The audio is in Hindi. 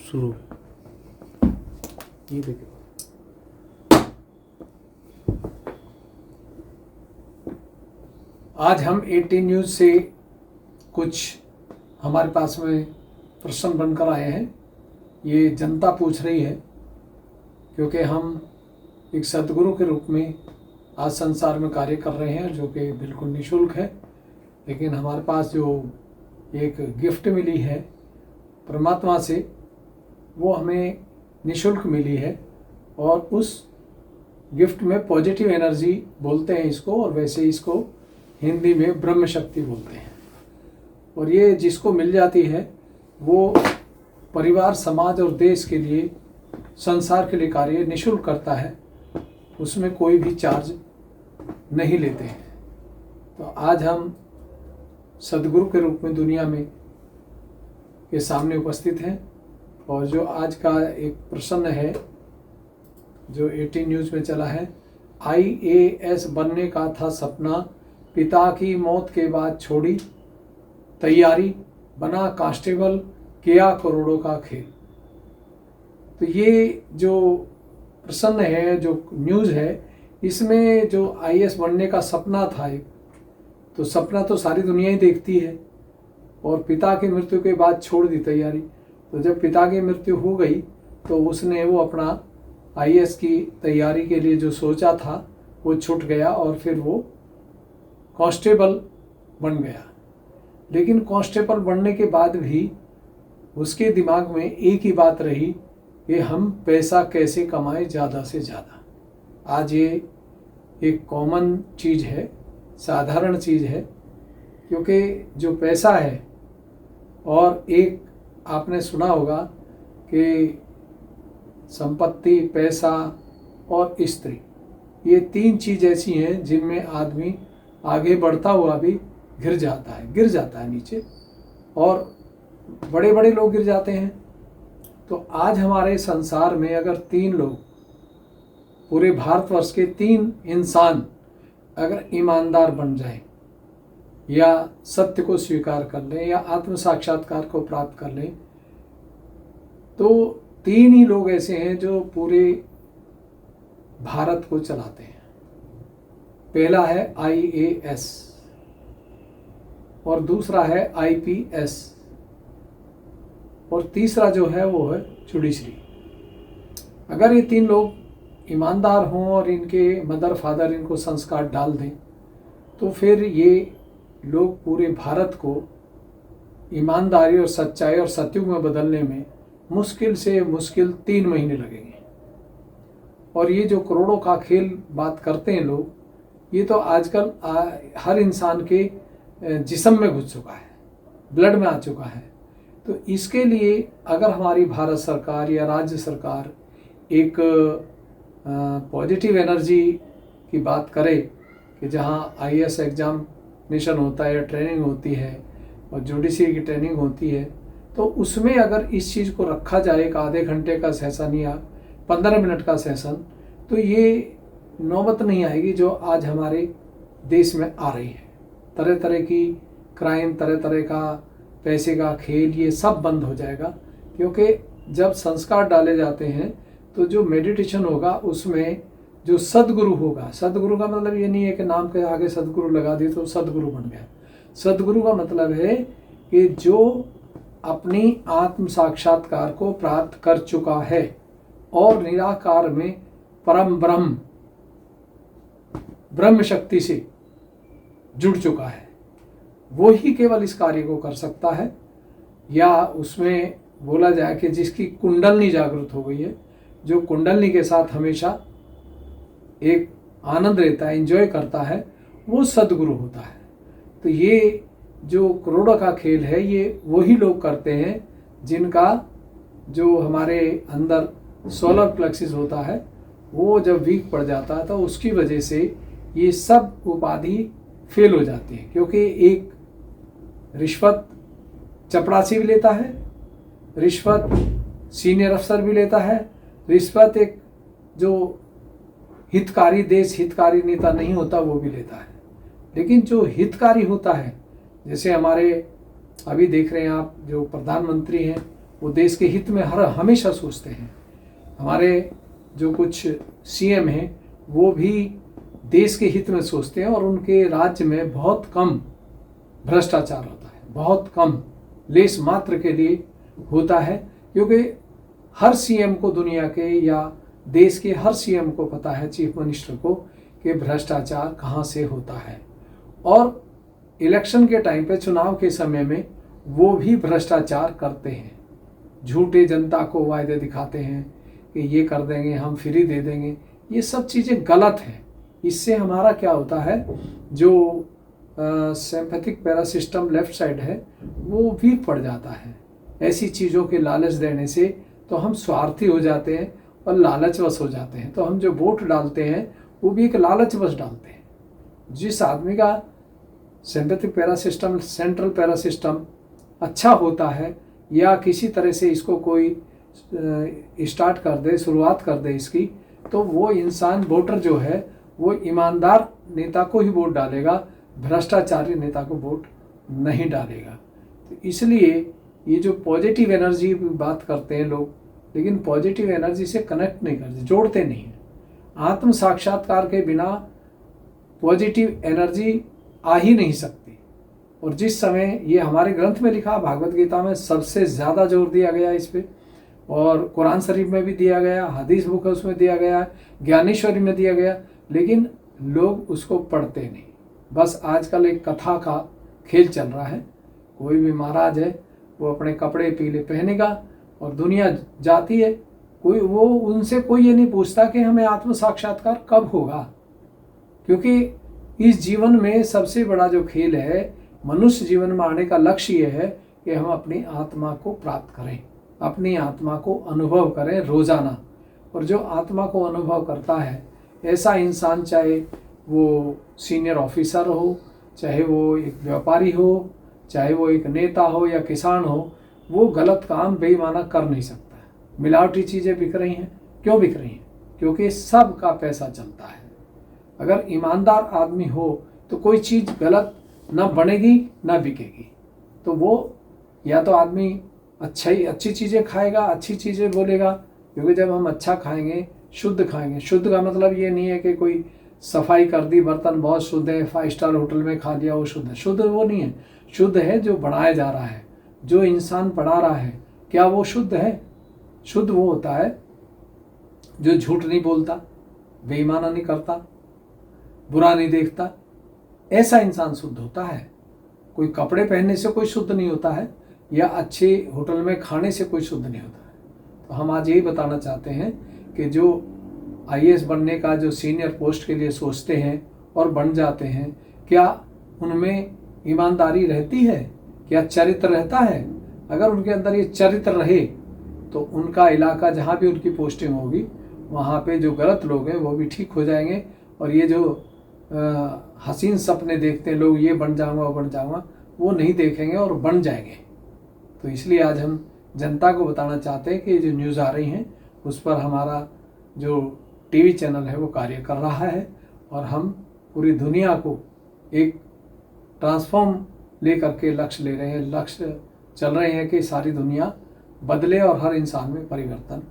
शुरू। ये देखिए, आज हम 18 न्यूज़ से कुछ हमारे पास में प्रश्न बनकर आए हैं। ये जनता पूछ रही है, क्योंकि हम एक सदगुरु के रूप में आज संसार में कार्य कर रहे हैं, जो कि बिल्कुल निःशुल्क है। लेकिन हमारे पास जो एक गिफ्ट मिली है परमात्मा से, वो हमें निःशुल्क मिली है, और उस गिफ्ट में पॉजिटिव एनर्जी बोलते हैं इसको, और वैसे इसको हिंदी में ब्रह्म शक्ति बोलते हैं। और ये जिसको मिल जाती है वो परिवार, समाज और देश के लिए, संसार के लिए कार्य निःशुल्क करता है, उसमें कोई भी चार्ज नहीं लेते हैं। तो आज हम सदगुरु के रूप में दुनिया में के सामने उपस्थित हैं, और जो आज का एक प्रश्न है जो 18 न्यूज़ में चला है, IAS बनने का था सपना, पिता की मौत के बाद छोड़ी तैयारी, बना कांस्टेबल, किया करोड़ों का खेल। तो ये जो प्रश्न है, जो न्यूज़ है, इसमें जो IAS बनने का सपना था, एक तो सपना तो सारी दुनिया ही देखती है, और पिता की मृत्यु के बाद छोड़ दी तैयारी। तो जब पिता की मृत्यु हो गई तो उसने वो अपना IAS की तैयारी के लिए जो सोचा था वो छूट गया, और फिर वो कांस्टेबल बन गया। लेकिन कांस्टेबल बनने के बाद भी उसके दिमाग में एक ही बात रही कि हम पैसा कैसे कमाएं ज़्यादा से ज़्यादा। आज ये एक कॉमन चीज़ है, साधारण चीज़ है, क्योंकि जो पैसा है, और एक आपने सुना होगा कि संपत्ति, पैसा और स्त्री, ये तीन चीज़ ऐसी हैं जिनमें आदमी आगे बढ़ता हुआ भी गिर जाता है नीचे, और बड़े बड़े लोग गिर जाते हैं। तो आज हमारे संसार में अगर 3 लोग, पूरे भारतवर्ष के 3 इंसान अगर ईमानदार बन जाएं, या सत्य को स्वीकार कर लें, या आत्म साक्षात्कार को प्राप्त कर लें, तो 3 ही लोग ऐसे हैं जो पूरे भारत को चलाते हैं। पहला है IAS, और दूसरा है IPS, और तीसरा जो है वो है जुडिशरी। अगर ये 3 लोग ईमानदार हों और इनके मदर फादर इनको संस्कार डाल दें, तो फिर ये लोग पूरे भारत को ईमानदारी और सच्चाई और सत्युग में बदलने में मुश्किल से मुश्किल 3 महीने लगेंगे। और ये जो करोड़ों का खेल बात करते हैं लोग, ये तो आजकल हर इंसान के जिस्म में घुस चुका है, ब्लड में आ चुका है। तो इसके लिए अगर हमारी भारत सरकार या राज्य सरकार एक पॉजिटिव एनर्जी की बात करे, कि जहाँ IAS एग्जामिनेशन होता है या ट्रेनिंग होती है और जुडिशरी की ट्रेनिंग होती है, तो उसमें अगर इस चीज़ को रखा जाए, एक आधे घंटे का सेशन या 15 मिनट का सेशन, तो ये नौबत नहीं आएगी जो आज हमारे देश में आ रही है। तरह तरह की क्राइम, तरह तरह का पैसे का खेल, ये सब बंद हो जाएगा। क्योंकि जब संस्कार डाले जाते हैं तो जो मेडिटेशन होगा उसमें जो सदगुरु होगा, सदगुरु का मतलब ये नहीं है कि नाम के आगे सदगुरु लगा दिए तो सदगुरु बन गया। सदगुरु का मतलब है कि जो अपनी आत्म साक्षात्कार को प्राप्त कर चुका है और निराकार में परम ब्रह्म शक्ति से जुड़ चुका है, वो ही केवल इस कार्य को कर सकता है। या उसमें बोला जाए कि जिसकी कुंडलनी जागृत हो गई है, जो कुंडलनी के साथ हमेशा एक आनंद रहता है, एंजॉय करता है, वो सदगुरु होता है। तो ये जो करोड़ों का खेल है, ये वही लोग करते हैं जिनका जो हमारे अंदर सोलर प्लेक्सिस होता है वो जब वीक पड़ जाता है, तो उसकी वजह से ये सब उपाधि फेल हो जाती है। क्योंकि एक रिश्वत चपरासी भी लेता है, रिश्वत सीनियर अफसर भी लेता है, रिश्वत एक जो हितकारी, देश हितकारी नेता नहीं होता वो भी लेता है। लेकिन जो हितकारी होता है, जैसे हमारे अभी देख रहे हैं आप जो प्रधानमंत्री हैं, वो देश के हित में हमेशा सोचते हैं। हमारे जो कुछ सीएम हैं वो भी देश के हित में सोचते हैं और उनके राज्य में बहुत कम भ्रष्टाचार होता है, बहुत कम, लेस मात्र के लिए होता है, क्योंकि हर सीएम को, दुनिया के या देश के हर सीएम को पता है, चीफ मिनिस्टर को, कि भ्रष्टाचार कहाँ से होता है। और इलेक्शन के टाइम पे, चुनाव के समय में वो भी भ्रष्टाचार करते हैं, झूठे जनता को वायदे दिखाते हैं कि ये कर देंगे, हम फ्री दे देंगे। ये सब चीज़ें गलत हैं। इससे हमारा क्या होता है, जो sympathetic para system left side है वो वीक पड़ जाता है। ऐसी चीज़ों के लालच देने से तो हम स्वार्थी हो जाते हैं और लालचवश हो जाते हैं। तो हम जो वोट डालते हैं वो भी एक लालचवश डालते हैं। जिस आदमी का sympathetic para system, central para system अच्छा होता है, या किसी तरह से इसको कोई स्टार्ट कर दे, शुरुआत कर दे इसकी, तो वो इंसान, वोटर जो है, वो ईमानदार नेता को ही वोट डालेगा, भ्रष्टाचारी नेता को वोट नहीं डालेगा। तो इसलिए ये जो पॉजिटिव एनर्जी की बात करते हैं लोग, लेकिन पॉजिटिव एनर्जी से कनेक्ट नहीं करते, जोड़ते नहीं हैं। आत्म साक्षात्कार के बिना पॉजिटिव एनर्जी आ ही नहीं सकती। और जिस समय ये हमारे ग्रंथ में लिखा, भागवत गीता में सबसे ज़्यादा जोर दिया गया इस पे, और कुरान शरीफ में भी दिया गया, हदीस बुक है उसमें दिया गया, ज्ञानेश्वरी में दिया गया, लेकिन लोग उसको पढ़ते नहीं। बस आजकल एक कथा का खेल चल रहा है। कोई भी महाराज है वो अपने कपड़े पीले पहनेगा और दुनिया जाती है, कोई वो उनसे कोई ये नहीं पूछता कि हमें आत्म साक्षात्कार कब होगा। क्योंकि इस जीवन में सबसे बड़ा जो खेल है, मनुष्य जीवन में आने का लक्ष्य ये है कि हम अपनी आत्मा को प्राप्त करें, अपनी आत्मा को अनुभव करें रोजाना। और जो आत्मा को अनुभव करता है, ऐसा इंसान, चाहे वो सीनियर ऑफिसर हो, चाहे वो एक व्यापारी हो, चाहे वो एक नेता हो या किसान हो, वो गलत काम बेईमाना कर नहीं सकता है। मिलावटी चीज़ें बिक रही हैं, क्यों बिक रही हैं? क्योंकि सब का पैसा चलता है। अगर ईमानदार आदमी हो तो कोई चीज़ गलत ना बनेगी ना बिकेगी। तो वो या तो आदमी अच्छी चीज़ें खाएगा, अच्छी चीज़ें बोलेगा, क्योंकि जब हम अच्छा खाएंगे, शुद्ध खाएंगे, शुद्ध का मतलब ये नहीं है कि कोई सफाई कर दी, बर्तन बहुत शुद्ध है, 5 स्टार होटल में खा लिया वो शुद्ध है। शुद्ध वो नहीं है। शुद्ध है जो बनाया जा रहा है, जो इंसान पढ़ा रहा है, क्या वो शुद्ध है? शुद्ध वो होता है जो झूठ नहीं बोलता, बेईमाना नहीं करता, बुरा नहीं देखता, ऐसा इंसान शुद्ध होता है। कोई कपड़े पहनने से कोई शुद्ध नहीं होता है, या अच्छे होटल में खाने से कोई शुद्ध नहीं होता है। तो हम आज यही बताना चाहते हैं कि जो आईएएस बनने का, जो सीनियर पोस्ट के लिए सोचते हैं और बन जाते हैं, क्या उनमें ईमानदारी रहती है? क्या चरित्र रहता है? अगर उनके अंदर ये चरित्र रहे तो उनका इलाका, जहाँ भी उनकी पोस्टिंग होगी, वहाँ पे जो गलत लोग हैं वो भी ठीक हो जाएंगे। और ये जो हसीन सपने देखते हैं लोग, ये बन जाऊँगा वो बन जाऊँगा, वो नहीं देखेंगे और बन जाएंगे। तो इसलिए आज हम जनता को बताना चाहते हैं कि जो न्यूज़ आ रही हैं उस पर हमारा जो टीवी चैनल है वो कार्य कर रहा है, और हम पूरी दुनिया को एक ट्रांसफॉर्म लेकर के लक्ष्य ले रहे हैं, लक्ष्य चल रहे हैं कि सारी दुनिया बदले और हर इंसान में परिवर्तन